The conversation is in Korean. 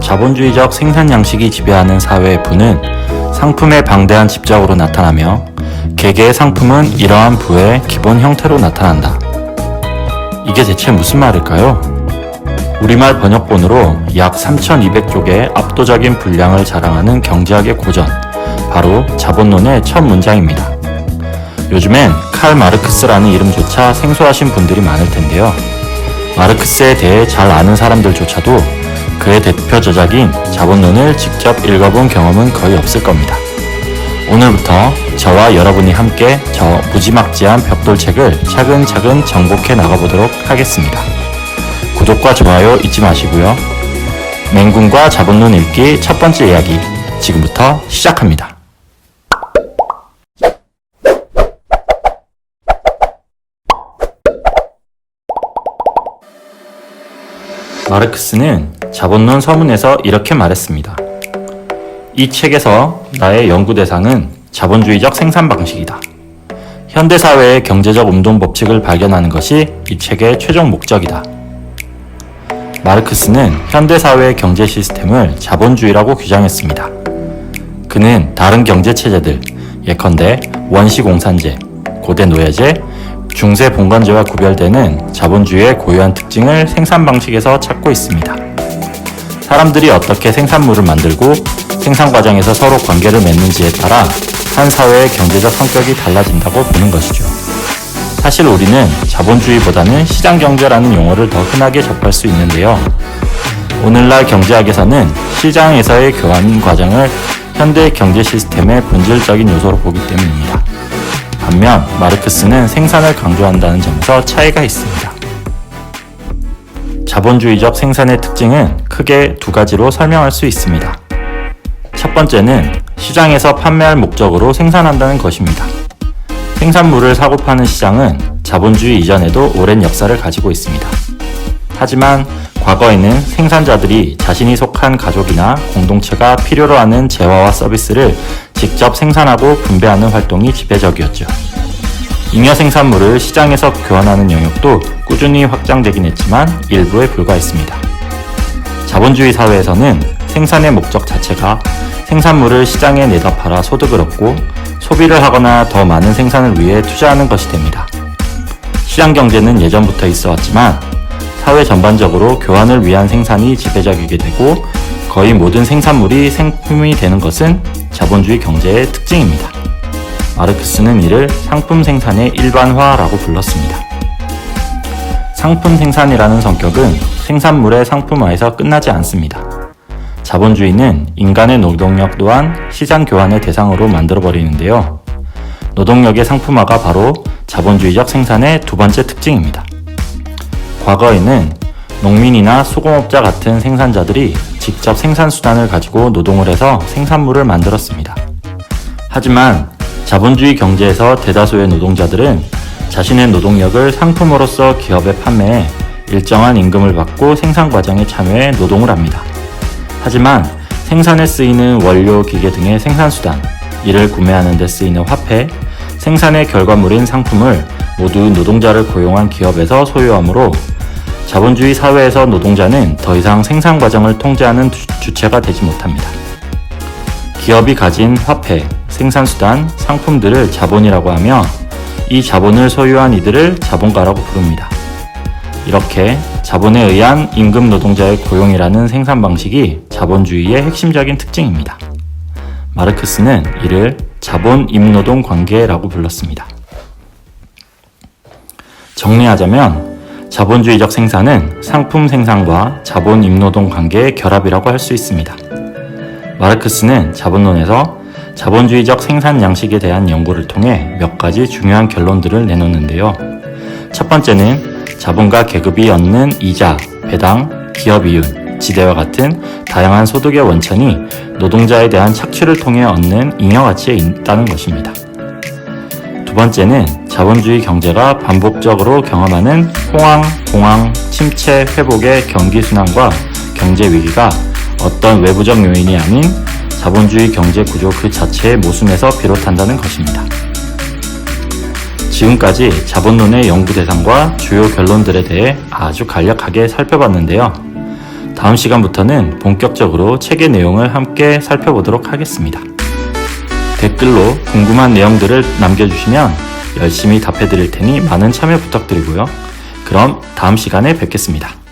자본주의적 생산 양식이 지배하는 사회의 부는 상품의 방대한 집적으로 나타나며 개개의 상품은 이러한 부의 기본 형태로 나타난다. 이게 대체 무슨 말일까요? 우리말 번역본으로 약 3,200쪽의 압도적인 분량을 자랑하는 경제학의 고전, 바로 자본론의 첫 문장입니다. 요즘엔 칼 마르크스라는 이름조차 생소하신 분들이 많을 텐데요. 마르크스에 대해 잘 아는 사람들조차도 그의 대표 저작인 자본론을 직접 읽어본 경험은 거의 없을 겁니다. 오늘부터 저와 여러분이 함께 저 무지막지한 벽돌책을 차근차근 정복해 나가보도록 하겠습니다. 구독과 좋아요 잊지 마시고요. 맹군과 자본론 읽기 첫 번째 이야기 지금부터 시작합니다. 마르크스는 자본론 서문에서 이렇게 말했습니다. 이 책에서 나의 연구 대상은 자본주의적 생산 방식이다. 현대사회의 경제적 운동 법칙을 발견하는 것이 이 책의 최종 목적이다. 마르크스는 현대사회의 경제 시스템을 자본주의라고 규정했습니다. 그는 다른 경제체제들, 예컨대 원시공산제, 고대 노예제, 중세 봉건제와 구별되는 자본주의의 고유한 특징을 생산 방식에서 찾고 있습니다. 사람들이 어떻게 생산물을 만들고 생산 과정에서 서로 관계를 맺는지에 따라 한 사회의 경제적 성격이 달라진다고 보는 것이죠. 사실 우리는 자본주의보다는 시장경제라는 용어를 더 흔하게 접할 수 있는데요. 오늘날 경제학에서는 시장에서의 교환 과정을 현대 경제 시스템의 본질적인 요소로 보기 때문입니다. 반면 마르크스는 생산을 강조한다는 점에서 차이가 있습니다. 자본주의적 생산의 특징은 크게 두 가지로 설명할 수 있습니다. 첫 번째는 시장에서 판매할 목적으로 생산한다는 것입니다. 생산물을 사고 파는 시장은 자본주의 이전에도 오랜 역사를 가지고 있습니다. 하지만 과거에는 생산자들이 자신이 속한 가족이나 공동체가 필요로 하는 재화와 서비스를 직접 생산하고 분배하는 활동이 지배적이었죠. 잉여 생산물을 시장에서 교환하는 영역도 꾸준히 확장되긴 했지만 일부에 불과했습니다. 자본주의 사회에서는 생산의 목적 자체가 생산물을 시장에 내다 팔아 소득을 얻고 소비를 하거나 더 많은 생산을 위해 투자하는 것이 됩니다. 시장경제는 예전부터 있어 왔지만 사회 전반적으로 교환을 위한 생산이 지배적이게 되고 거의 모든 생산물이 생품이 되는 것은 자본주의 경제의 특징입니다. 마르크스는 이를 상품 생산의 일반화라고 불렀습니다. 상품 생산이라는 성격은 생산물의 상품화에서 끝나지 않습니다. 자본주의는 인간의 노동력 또한 시장 교환의 대상으로 만들어버리는데요. 노동력의 상품화가 바로 자본주의적 생산의 두 번째 특징입니다. 과거에는 농민이나 수공업자 같은 생산자들이 직접 생산수단을 가지고 노동을 해서 생산물을 만들었습니다. 하지만 자본주의 경제에서 대다수의 노동자들은 자신의 노동력을 상품으로서 기업에 판매해 일정한 임금을 받고 생산 과정에 참여해 노동을 합니다. 하지만 생산에 쓰이는 원료, 기계 등의 생산수단, 이를 구매하는 데 쓰이는 화폐, 생산의 결과물인 상품을 모두 노동자를 고용한 기업에서 소유하므로 자본주의 사회에서 노동자는 더 이상 생산 과정을 통제하는 주체가 되지 못합니다. 기업이 가진 화폐, 생산수단, 상품들을 자본이라고 하며 이 자본을 소유한 이들을 자본가라고 부릅니다. 이렇게 자본에 의한 임금 노동자의 고용이라는 생산 방식이 자본주의의 핵심적인 특징입니다. 마르크스는 이를 자본-임노동 관계라고 불렀습니다. 정리하자면 자본주의적 생산은 상품 생산과 자본-임노동 관계의 결합이라고 할 수 있습니다. 마르크스는 자본론에서 자본주의적 생산 양식에 대한 연구를 통해 몇 가지 중요한 결론들을 내놓는데요. 첫 번째는 자본가 계급이 얻는 이자, 배당, 기업이윤, 지대와 같은 다양한 소득의 원천이 노동자에 대한 착취를 통해 얻는 잉여가치에 있다는 것입니다. 두 번째는 자본주의 경제가 반복적으로 경험하는 호황, 공황, 침체, 회복의 경기순환과 경제위기가 어떤 외부적 요인이 아닌 자본주의 경제 구조 그 자체의 모순에서 비롯한다는 것입니다. 지금까지 자본론의 연구 대상과 주요 결론들에 대해 아주 간략하게 살펴봤는데요. 다음 시간부터는 본격적으로 책의 내용을 함께 살펴보도록 하겠습니다. 댓글로 궁금한 내용들을 남겨주시면 열심히 답해드릴 테니 많은 참여 부탁드리고요. 그럼 다음 시간에 뵙겠습니다.